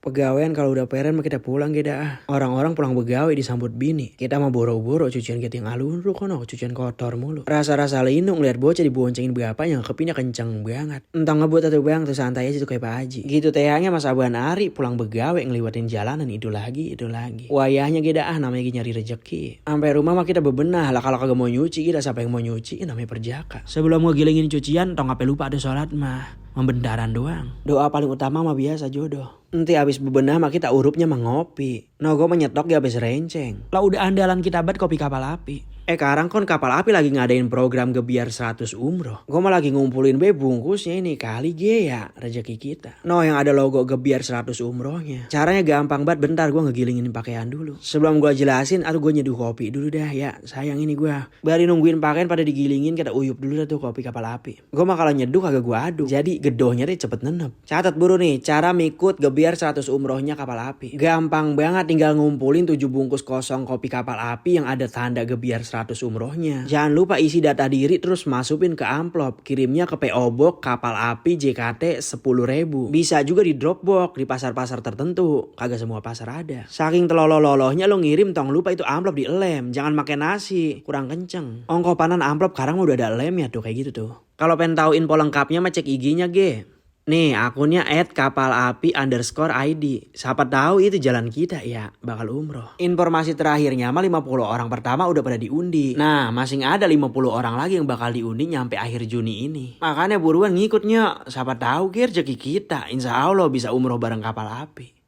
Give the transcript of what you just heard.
Pegawaian kalau udah peren mah kita pulang kita. Orang-orang pulang begawe disambut bini. Kita mah boro-boro cucian kita yang alunru kono, cucian kotor mulu. Rasa-rasa lindung lihat bocah diboncengin berapa yang kepinya kenceng banget. Entah ngebut atau bang tuh santai aja tuh kayak Pak Haji. Gitu tehnya Mas Aban Ari pulang begawe ngeliwatin jalanan itu lagi. Wayahnya kita namanya nyari rejeki. Sampai rumah mah kita bebenah lah kalau kagak mau nyuci kita siapa yang mau nyuci namanya perjaka. Sebelum ngegilingin cucian tong ngapain lupa ada sholat mah. Membentaran doang. Doa paling utama mah biasa jodoh. Nanti abis bebenah mah kita urupnya mah ngopi. No gue menyetok ya abis renceng. Lah udah andalan kita banget kopi kapal api. Sekarang kan kapal api lagi ngadain program gebiar 100 umroh. Gue mah lagi ngumpulin bungkusnya ini kali ya rezeki kita. No yang ada logo gebiar 100 umrohnya. Caranya gampang banget, bentar gue ngegilingin pakaian dulu. Sebelum gue jelasin atau gue nyeduh kopi dulu dah ya. Sayang ini gue. Bari nungguin pakaian pada digilingin kita uyup dulu dah tuh kopi kapal api. Gue mah kalau nyeduh kagak gue aduk. Jadi gedohnya deh cepet nenep. Catat buru nih cara mikut gebiar 100 umrohnya kapal api. Gampang banget tinggal ngumpulin 7 bungkus kosong kopi kapal api yang ada tanda gebiar 100 umrohnya. Jangan lupa isi data diri terus masukin ke amplop. Kirimnya ke PO Box Kapal Api JKT 10.000. Bisa juga di Dropbox di pasar-pasar tertentu. Kagak semua pasar ada. Saking telolo-lolohnya lo ngirim tong lupa itu amplop di lem. Jangan pakai nasi. Kurang kenceng. Ongkopanan amplop sekarang udah ada lem ya tuh kayak gitu tuh. Kalau pengen tahu info lengkapnya mah cek IG-nya ge. Nih akunnya @kapalapi_id. Siapa tahu itu jalan kita ya bakal umroh. Informasi terakhirnya mah 50 orang pertama udah pada diundi. Nah masih ada 50 orang lagi yang bakal diundi nyampe akhir Juni ini. Makanya buruan ngikutnya. Siapa tahu rezeki kita insya Allah bisa umroh bareng kapal api.